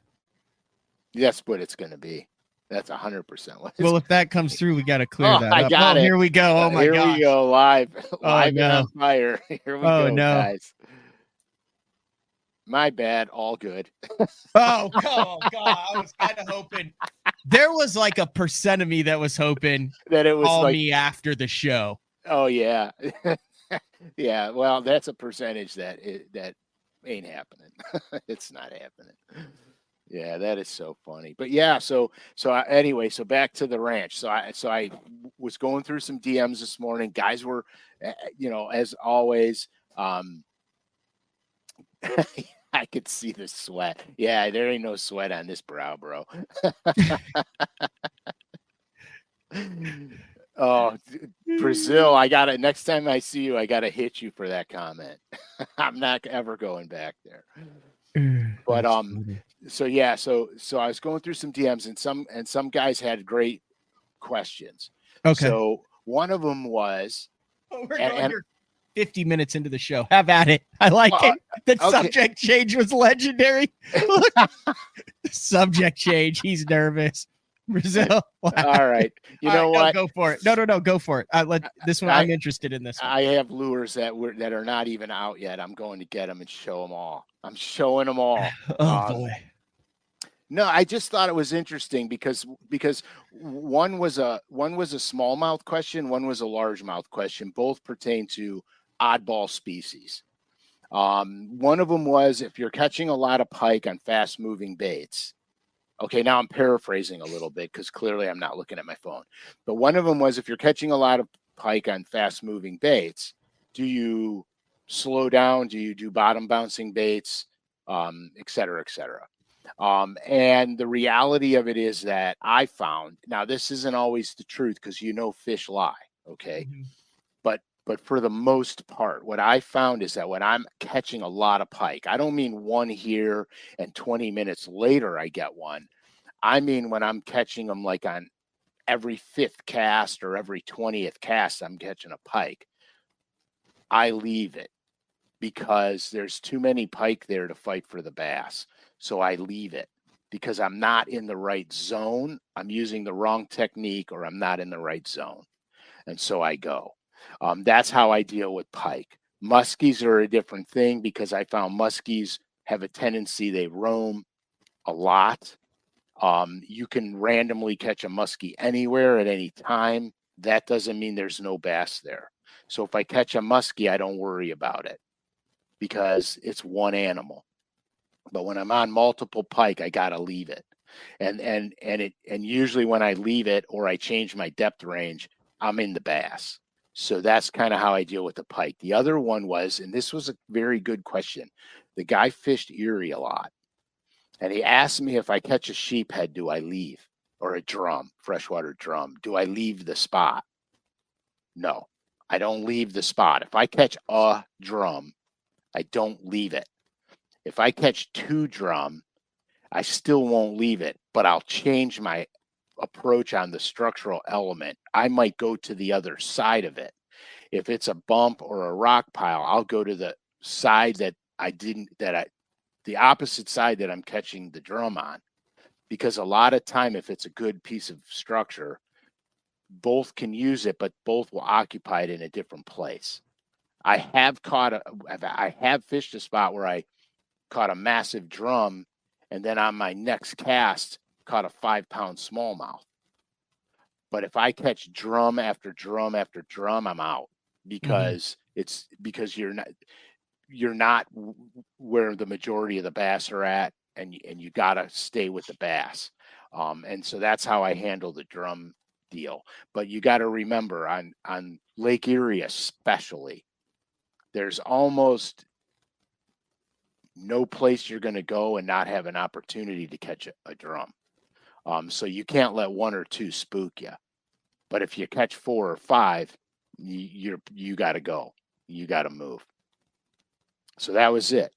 That's what it's gonna be. That's 100%. Well, if that comes through, we got to clear that up. I got it. Here we go. Oh my gosh. Here we go. Live and no. on fire. Here we go, guys. My bad. All good. Oh God! I was kind of hoping. There was like a % of me that was hoping that it was call like me after the show. Oh yeah, yeah. Well, that's a percentage that ain't happening. It's not happening. Yeah, that is so funny. But yeah, anyway, so back to the ranch. So I was going through some DMs this morning. Guys were, as always. I could see the sweat. Yeah, there ain't no sweat on this brow, bro. Oh, Brazil, next time I see you, I gotta hit you for that comment. I'm not ever going back there. But so I was going through some DMs and some guys had great questions. Okay. So one of them was, we're 50 minutes into the show. Have at it. I like it. The subject change was legendary. The subject change. He's nervous. Brazil. Wow. All right. You know what? Go for it. No, go for it. This one. I'm interested in this one. I have lures that are not even out yet. I'm going to get them and show them all. I'm showing them all. Oh boy. No, I just thought it was interesting because one was a smallmouth question, one was a largemouth question. Both pertain to oddball species. One of them was if you're catching a lot of pike on fast moving baits. Okay, now I'm paraphrasing a little bit because clearly I'm not looking at my phone. But one of them was if you're catching a lot of pike on fast moving baits, do you slow down? Do you do bottom bouncing baits, et cetera, et cetera? And the reality of it is that I found, now this isn't always the truth because fish lie, okay? Mm-hmm. But for the most part, what I found is that when I'm catching a lot of pike, I don't mean one here and 20 minutes later I get one. I mean when I'm catching them like on every 5th cast or every 20th cast, I'm catching a pike. I leave it because there's too many pike there to fight for the bass. So I leave it because I'm not in the right zone. I'm using the wrong technique or I'm not in the right zone. And so I go. That's how I deal with pike. Muskies are a different thing because I found muskies have a tendency, they roam a lot. You can randomly catch a muskie anywhere at any time. That doesn't mean there's no bass there. So if I catch a muskie, I don't worry about it because it's one animal. But when I'm on multiple pike, I gotta leave it. And usually when I leave it or I change my depth range, I'm in the bass. So that's kind of how I deal with the pike. The other one was, and this was a very good question. The guy fished Erie a lot. And he asked me if I catch a sheephead, do I leave? Or a drum, freshwater drum. Do I leave the spot? No, I don't leave the spot. If I catch a drum, I don't leave it. If I catch 2 drum, I still won't leave it, but I'll change my approach on the structural element. I might go to the other side of it. If it's a bump or a rock pile, I'll go to the side the opposite side that I'm catching the drum on. Because a lot of time, if it's a good piece of structure, both can use it, but both will occupy it in a different place. I have fished a spot where I caught a massive drum, and then on my next cast, caught a 5-pound smallmouth. But if I catch drum after drum after drum, I'm out because you're not where the majority of the bass are at, and you gotta stay with the bass. And so that's how I handle the drum deal. But you got to remember on Lake Erie especially, there's almost no place you're going to go and not have an opportunity to catch a drum. So you can't let 1 or 2 spook you. But if you catch 4 or 5, you got to go. You got to move. So that was it.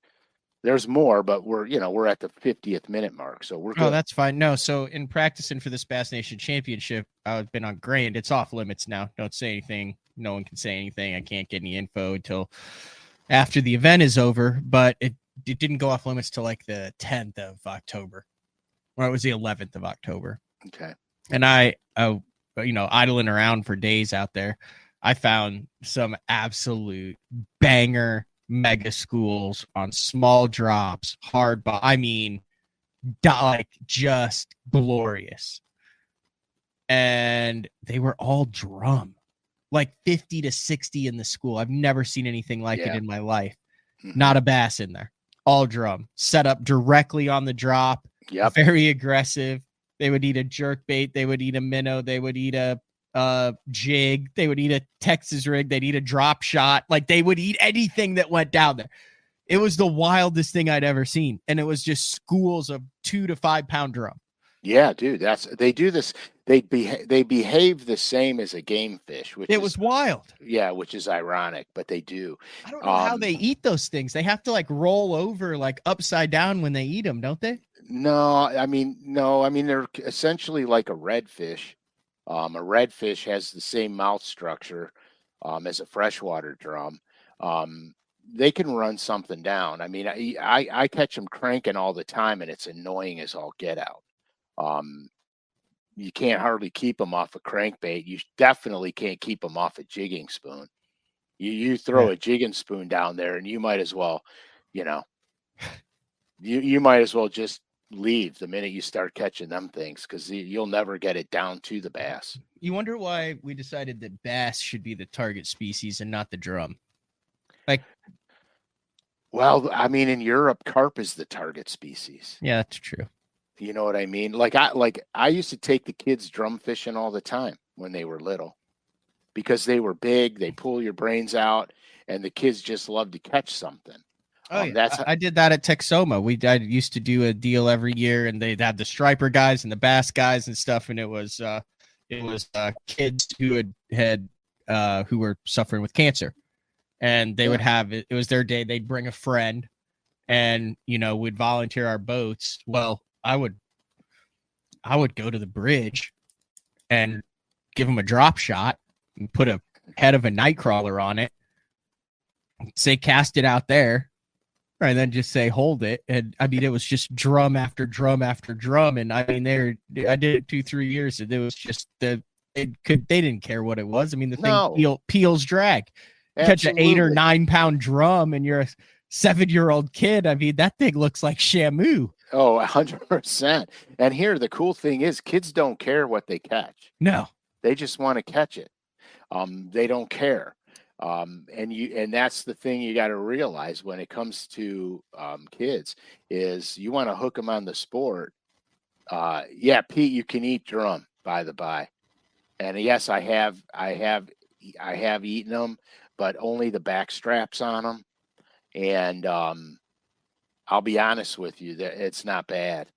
There's more, but we're at the 50th minute mark, so we're good. Oh, that's fine. No, so in practicing for this Bass Nation Championship, I've been on Grand. It's off limits now. Don't say anything. No one can say anything. I can't get any info until after the event is over. But it didn't go off limits till like the 10th of October, or it was the 11th of October. Okay. And I, idling around for days out there, I found some absolute banger mega schools on small drops, hard, but I mean, like just glorious. And they were all drum, like 50 to 60 in the school. I've never seen anything like it in my life. Mm-hmm. Not a bass in there, all drum, set up directly on the drop. Yep. Very aggressive. They would eat a jerk bait. They would eat a minnow. They would eat a jig. They would eat a Texas rig. They'd eat a drop shot. Like they would eat anything that went down there. It was the wildest thing I'd ever seen. And it was just schools of 2 to 5 pound drum. Yeah, dude, they do this. They behave the same as a game fish, which was wild. Yeah, which is ironic, but they do. I don't know how they eat those things. They have to like roll over like upside down when they eat them, don't they? No, I mean they're essentially like a redfish. A redfish has the same mouth structure as a freshwater drum. They can run something down. I mean, I catch them cranking all the time, and it's annoying as all get out. You can't hardly keep them off a crankbait. You definitely can't keep them off a jigging spoon. You throw a jigging spoon down there, and you might as well, you might as well just leave the minute you start catching them things, because you'll never get it down to the bass. You wonder why we decided that bass should be the target species and not the drum. Well, I mean, in Europe, carp is the target species. Yeah, that's true. You know what I mean? I used to take the kids drum fishing all the time when they were little, because they were big, they pull your brains out, and the kids just love to catch something. Oh, yeah. I did that at Texoma. I used to do a deal every year, and they'd have the striper guys and the bass guys and stuff, and it was kids who who were suffering with cancer, and they would have it was their day. They'd bring a friend, and we'd volunteer our boats. Well, I would go to the bridge and give them a drop shot and put a head of a night crawler on it, say cast it out there, and then just say hold it. And I mean, it was just drum after drum after drum. And I mean, I did it 2-3 years, and it was just they didn't care what it was. I mean, the thing peels drag. Catch an 8 or 9 pound drum, and you're a 7-year-old kid. I mean, that thing looks like Shamu. Oh, 100%. And here, the cool thing is, kids don't care what they catch. No, they just want to catch it. They don't care. And that's the thing you got to realize when it comes to kids, is you want to hook them on the sport. Yeah, Pete, you can eat drum, by the by. And yes, I have eaten them, but only the back straps on them. And I'll be honest with you, that it's not bad.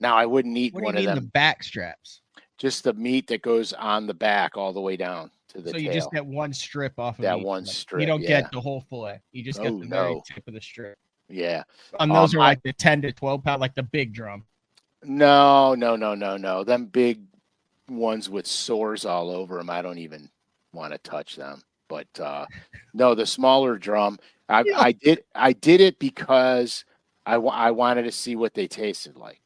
Now, I wouldn't eat one of them. The back straps? Just the meat that goes on the back all the way down to the tail. So you just get one strip off of that one strip. You don't get the whole fillet. You just get the very tip of the strip. Yeah. And those are like the 10 to 12 pound, like the big drum. No. Them big ones with sores all over them, I don't even want to touch them. But no, the smaller drum, I did it because I wanted to see what they tasted like.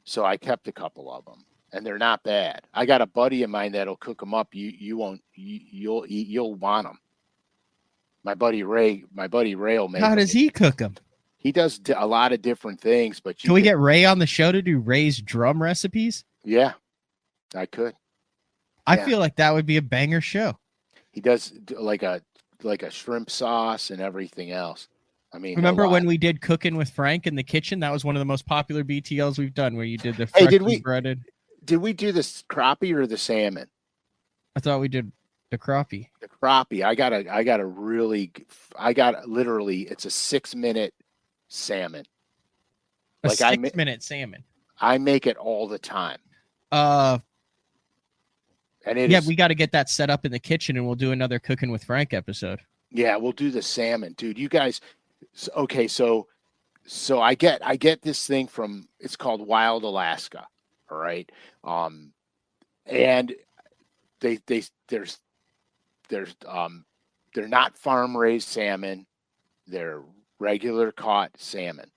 So I kept a couple of them, and they're not bad. I got a buddy of mine that'll cook them up. You'll want them. My buddy Ray will make. How does he cook them? He does a lot of different things, but can we get Ray on the show to do Ray's drum recipes? Yeah, I could. I feel like that would be a banger show. He does like a shrimp sauce and everything else. I mean, remember when we did Cooking with Frank in the kitchen? That was one of the most popular BTLs we've done, where you did the freshly breaded. Did we do the crappie or the salmon? I thought we did the crappie. The crappie. I got literally, it's a 6-minute salmon. A 6-minute salmon. I make it all the time. And it Yeah, is, we got to get that set up in the kitchen, and we'll do another Cooking with Frank episode. yeah, we'll do the salmon, dude. You guys, okay, so I get this thing from, it's called Wild Alaska, all right? And they they're not farm raised salmon, they're regular caught salmon.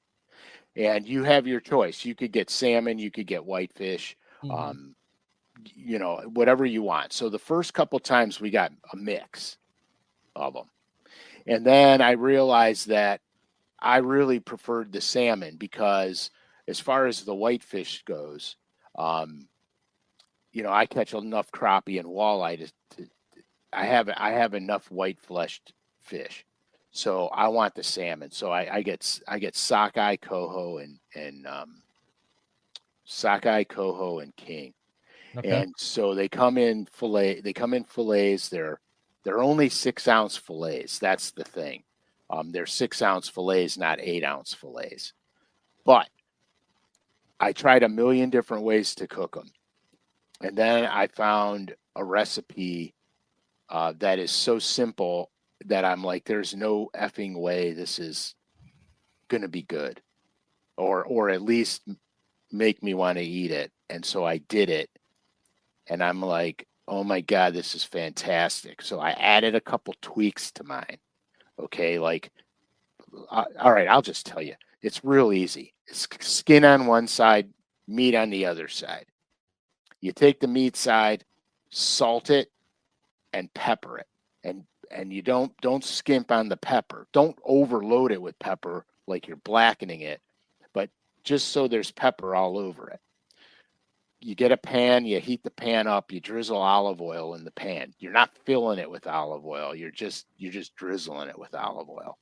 And you have your choice. You could get salmon, you could get whitefish, you know, whatever you want. So the first couple times we got a mix of them. And then I realized that I really preferred the salmon because as far as the whitefish goes, you know, I catch enough crappie and walleye I have enough white fleshed fish. So I want the salmon. So I get sockeye, coho, and sockeye, coho, and king. Okay. And so they come in fillet. They come in fillets. They're only 6-ounce fillets. That's the thing. They're 6-ounce fillets, not 8-ounce fillets. But I tried a million different ways to cook them, and then I found a recipe that is so simple that I'm like, there's no effing way this is going to be good, or at least make me want to eat it. And so I did it, and I'm like, oh my God, this is fantastic. So I added a couple tweaks to mine. Okay, like, all right, I'll just tell you, it's real easy. It's skin on one side, meat on the other side. You take the meat side, salt it, and pepper it, and you don't skimp on the pepper. Don't overload it with pepper like you're blackening it, but just so there's pepper all over it. You get a pan, you heat the pan up, you drizzle olive oil in the pan. You're not filling it with olive oil. You're just drizzling it with olive oil.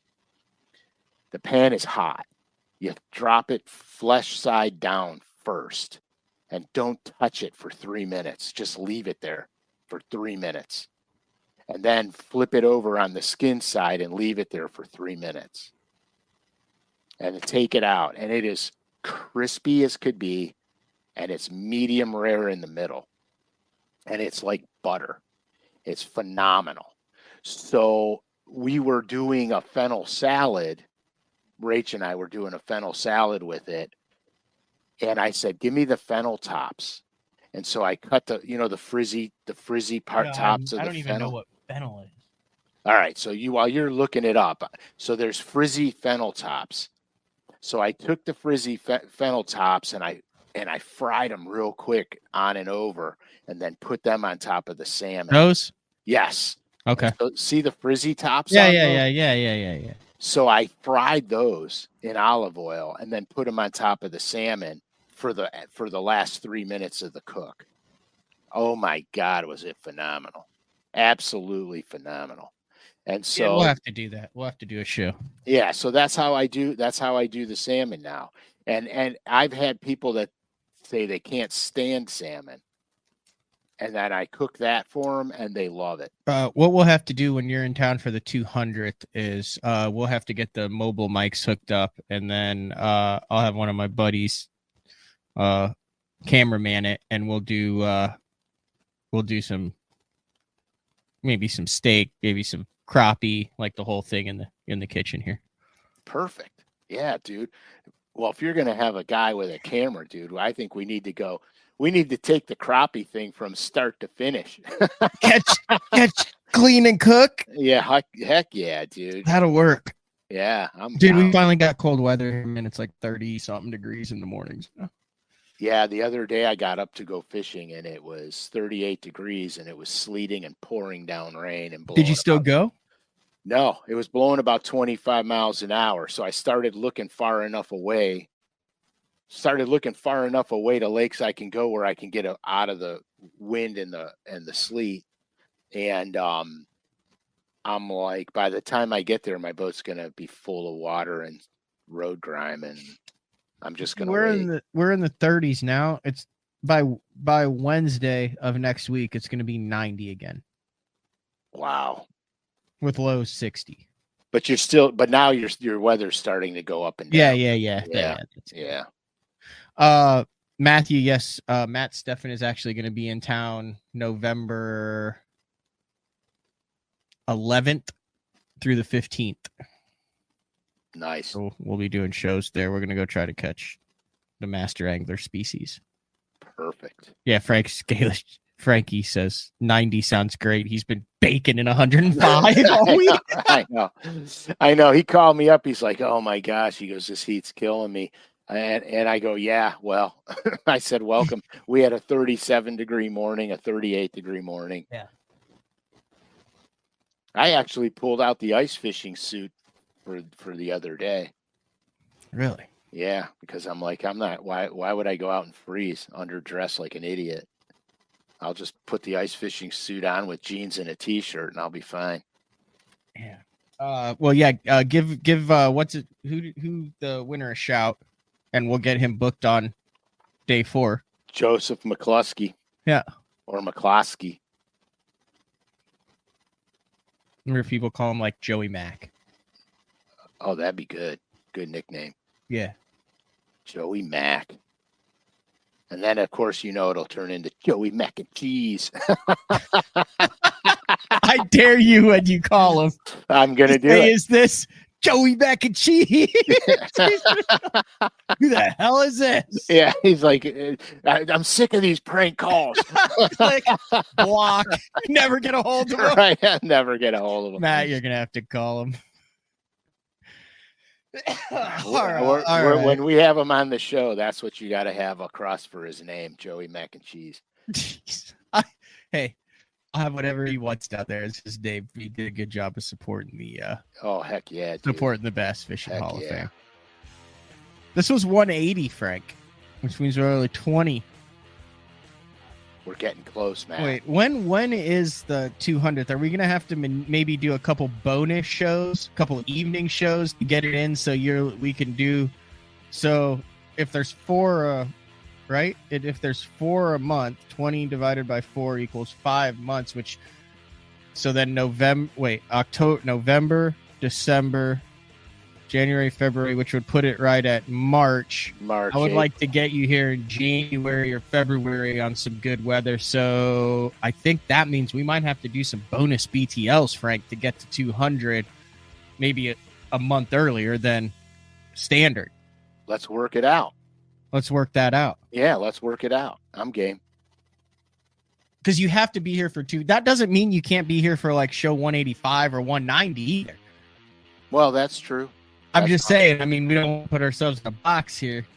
The pan is hot. You drop it flesh side down first, and don't touch it for 3 minutes. Just leave it there for 3 minutes. And then flip it over on the skin side and leave it there for 3 minutes. And take it out. And it is crispy as could be. And it's medium rare in the middle. And it's like butter. It's phenomenal. So we were doing a fennel salad. Rach and I were doing a fennel salad with it. And I said, give me the fennel tops. And so I cut the frizzy part tops of the fennel. I don't even know what fennel is. All right. So while you're looking it up, so there's frizzy fennel tops. So I took the frizzy fennel tops and I fried them real quick on and over, and then put them on top of the salmon. Those? Yes. Okay. So see the frizzy tops? Yeah. So I fried those in olive oil and then put them on top of the salmon for the last 3 minutes of the cook. Oh my God, was it phenomenal. Absolutely phenomenal. And so yeah, we'll have to do that. We'll have to do a show. Yeah, so that's how I do the salmon now. And I've had people that say they can't stand salmon, and then I cook that for them and they love it. What we'll have to do when you're in town for the 200th is we'll have to get the mobile mics hooked up, and then I'll have one of my buddies cameraman it, and we'll do some, maybe some steak, maybe some crappie, like the whole thing in the kitchen here. Perfect. Yeah, dude. Well, if you're going to have a guy with a camera, dude, I think we need to take the crappie thing from start to finish. catch, clean, and cook. Yeah, heck yeah, dude. That'll work. Yeah, Dude, we finally got cold weather, and it's like 30 something degrees in the mornings. Yeah, the other day I got up to go fishing, and it was 38 degrees, and it was sleeting and pouring down rain. And did you still go? No, it was blowing about 25 miles an hour. So I started looking far enough away to lakes I can go where I can get out of the wind and the sleet. And I'm like, by the time I get there, my boat's gonna be full of water and road grime, and I'm just gonna we're in the 30s now. It's by Wednesday of next week, it's gonna be 90 again. Wow. With lows 60. But now your weather's starting to go up and down. Yeah. Matthew, yes, Matt Steffen is actually going to be in town November 11th through the 15th. Nice. So we'll be doing shows there. We're going to go try to catch the master angler species. Perfect. Yeah, Frankie says 90 sounds great. He's been baking in 105 all week. I know. He called me up. He's like, "Oh my gosh." He goes, "This heat's killing me." And I go, "Yeah, well," I said, "Welcome." We had a 37-degree morning, a 38-degree morning. Yeah. I actually pulled out the ice fishing suit for the other day. Really? Yeah, because I'm like, I'm not. Why would I go out and freeze, underdressed like an idiot? I'll just put the ice fishing suit on with jeans and a t-shirt, and I'll be fine. Yeah. Well, yeah. Give who the winner a shout, and we'll get him booked on day 4. Joseph McCluskey. Yeah. Or McCloskey. I wonder if people call him like Joey Mac. Oh, that'd be good. Good nickname. Yeah. Joey Mac. And then, of course, it'll turn into Joey Mac and Cheese. I dare you when you call him. I'm going to do Hey, it. is this Joey Mac and Cheese? Who the hell is this? Yeah, he's like, I'm sick of these prank calls. Click, block, never get a hold of him. Right, I never get a hold of him. Matt, you're going to have to call him. All right. When we have him on the show, that's what you got to have across for his name, Joey Mac and Cheese. Hey, I'll have whatever he wants down there. It's his name. He did a good job of supporting the oh heck yeah, dude. supporting the Bass Fishing Heck Hall of yeah. Fame. This was 180, Frank, which means we're only 20. We're getting close, man. Wait, when is the 200th? Are we gonna have to maybe do a couple bonus shows, a couple evening shows to get it in? So we can do. So if there's 4, right? If there's 4 a month, 20 divided by 4 equals 5 months. Which, so then November, December, January, February, which would put it right at March. I would 8th. like to get you here in January or February on some good weather. So I think that means we might have to do some bonus BTLs, Frank, to get to 200, maybe a month earlier than standard. Let's work it out. Let's work that out. Yeah, let's work it out. I'm game. Because you have to be here for 2. That doesn't mean you can't be here for like show 185 or 190 either. Well, that's true. I'm That's just saying. I mean, we don't put ourselves in a box here.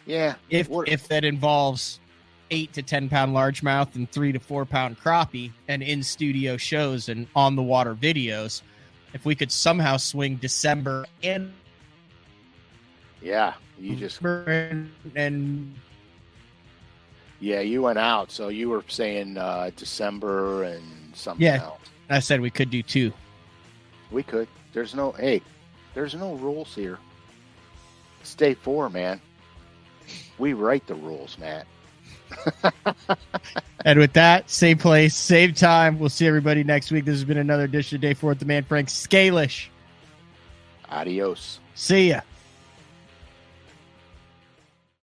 Yeah. If that involves 8 to 10 pound largemouth and 3 to 4 pound crappie and in studio shows and on the water videos, if we could somehow swing December and Yeah, you just and yeah, you went out. So you were saying December and something else. I said we could do 2. We could. There's no rules here. It's day 4, man. We write the rules, Matt. And with that, same place, same time. We'll see everybody next week. This has been another edition of Day 4 with the man Frank SCALISH. Adios. See ya.